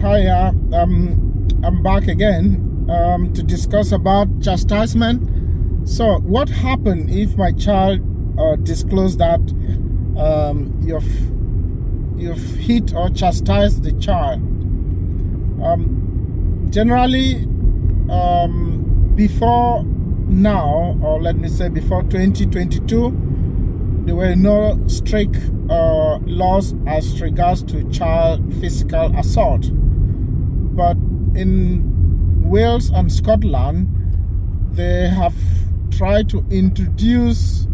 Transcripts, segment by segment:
Hiya, I'm back again to discuss about chastisement. So, what happened if my child disclosed that you've hit or chastised the child? Generally, before now, or let me say before 2022, there were no strict laws as regards to child physical assault. But in Wales and Scotland, they have tried to introduce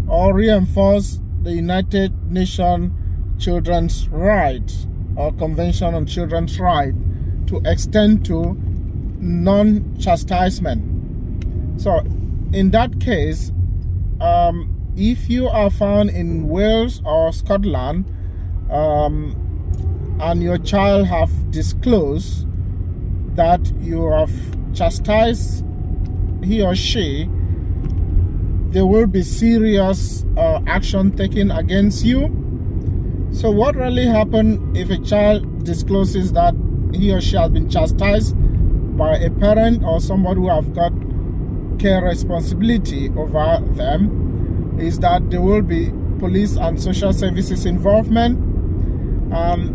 or reinforce the United Nations Children's Rights or Convention on Children's Rights to extend to non-chastisement. So in that case, if you are found in Wales or Scotland and your child have disclosed that you have chastised he or she, there will be serious action taken against you. So what really happens if a child discloses that he or she has been chastised by a parent or somebody who have got care responsibility over them, is that there will be police and social services involvement.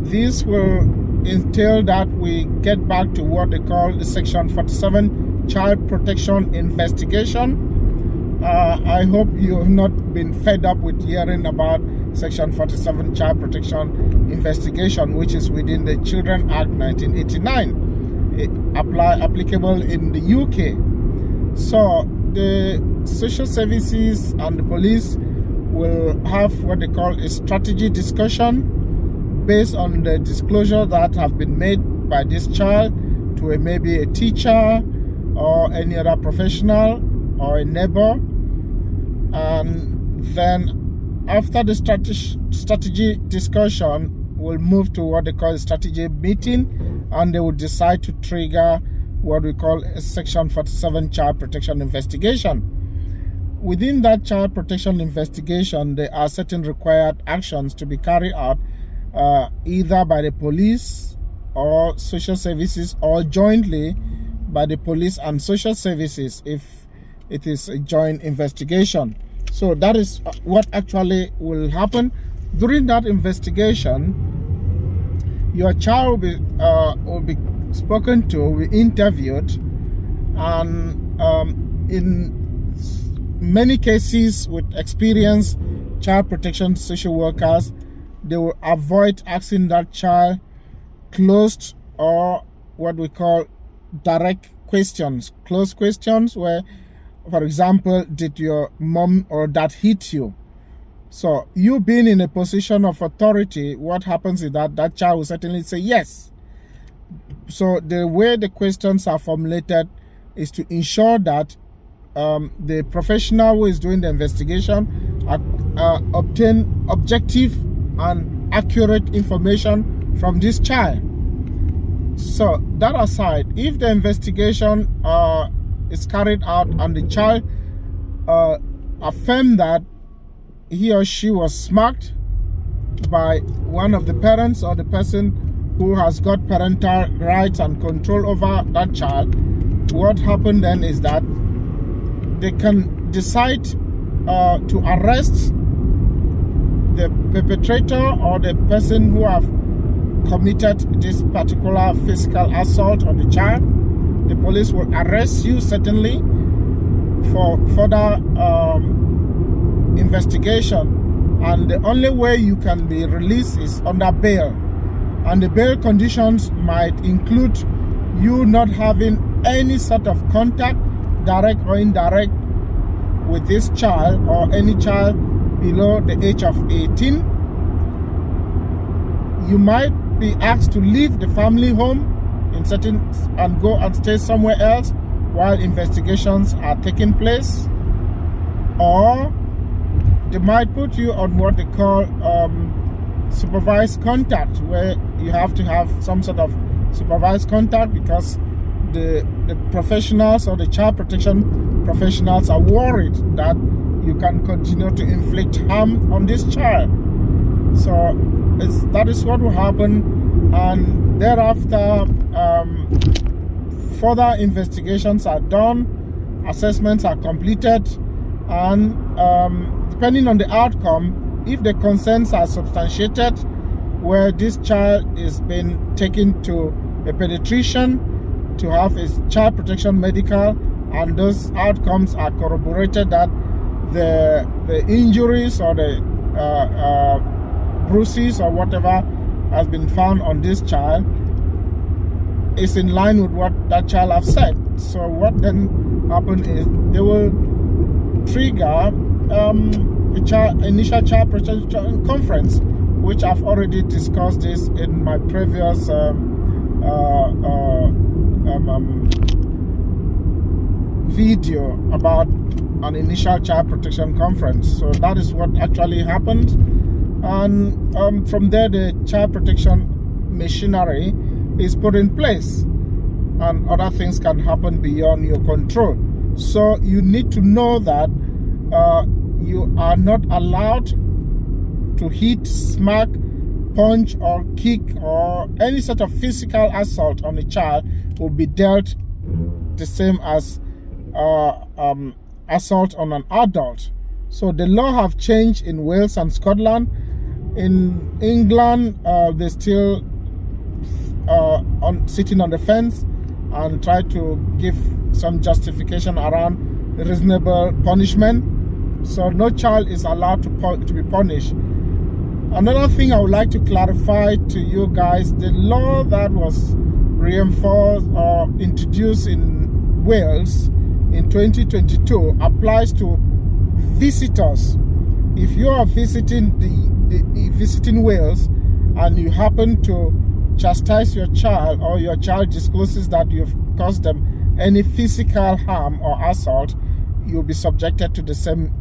This will entail that we get back to what they call the Section 47 Child Protection Investigation. I hope you have not been fed up with hearing about Section 47 Child Protection Investigation, which is within the Children Act 1989, applicable in the UK. So the social services and the police will have what they call a strategy discussion based on the disclosure that have been made by this child to maybe a teacher or any other professional or a neighbor. And then after the strategy discussion, we'll move to what they call a strategy meeting, and they will decide to trigger what we call a Section 47 Child Protection Investigation. Within that child protection investigation, there are certain required actions to be carried out either by the police or social services, or jointly by the police and social services if it is a joint investigation. So that is what actually will happen. During that investigation, your child will be spoken to, will be interviewed, and in many cases with experienced child protection social workers, they will avoid asking that child closed or what we call direct questions, closed questions, where, for example, did your mom or dad hit you? So you being in a position of authority, what happens is that child will certainly say yes. So the way the questions are formulated is to ensure that the professional who is doing the investigation obtain objective and accurate information from this child. So that aside, if the investigation is carried out and the child affirm that he or she was smacked by one of the parents or the person who has got parental rights and control over that child, what happened then is that they can decide to arrest the perpetrator or the person who have committed this particular physical assault on the child. The police will arrest you certainly for further investigation, and the only way you can be released is under bail, and the bail conditions might include you not having any sort of contact, direct or indirect, with this child or any child below the age of 18. You might be asked to leave the family home and go and stay somewhere else while investigations are taking place, or they might put you on what they call supervised contact, where you have to have some sort of supervised contact because the professionals or the child protection professionals are worried that you can continue to inflict harm on this child. So that is what will happen, and Thereafter, further investigations are done, assessments are completed, and depending on the outcome, if the concerns are substantiated, where this child is being taken to a pediatrician to have his child protection medical, and those outcomes are corroborated that the injuries or the bruises or whatever has been found on this child is in line with what that child have said. So what then happen is they will trigger initial child protection conference, which I've already discussed this in my previous video about an initial child protection conference. So that is what actually happened, and from there the child protection machinery is put in place, and other things can happen beyond your control. So you need to know that you are not allowed to hit, smack, punch or kick or any sort of physical assault on a child will be dealt the same as assault on an adult. So the law have changed in Wales and Scotland. In England, they still sitting on the fence and try to give some justification around reasonable punishment. So no child is allowed to be punished. Another thing I would like to clarify to you guys, the law that was reinforced or introduced in Wales in 2022 applies to visitors. If you are visiting visiting Wales and you happen to chastise your child, or your child discloses that you've caused them any physical harm or assault, you'll be subjected to the same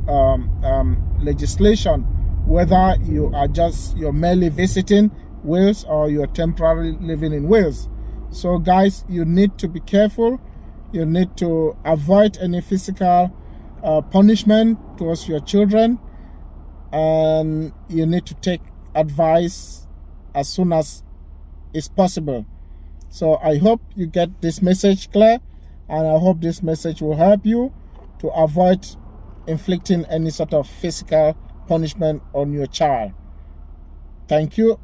legislation, whether you're merely visiting Wales or you're temporarily living in Wales. So guys, you need to be careful. You need to avoid any physical punishment towards your children, and you need to take advice as soon as is possible. So I hope you get this message clear, and I hope this message will help you to avoid inflicting any sort of physical punishment on your child. Thank you.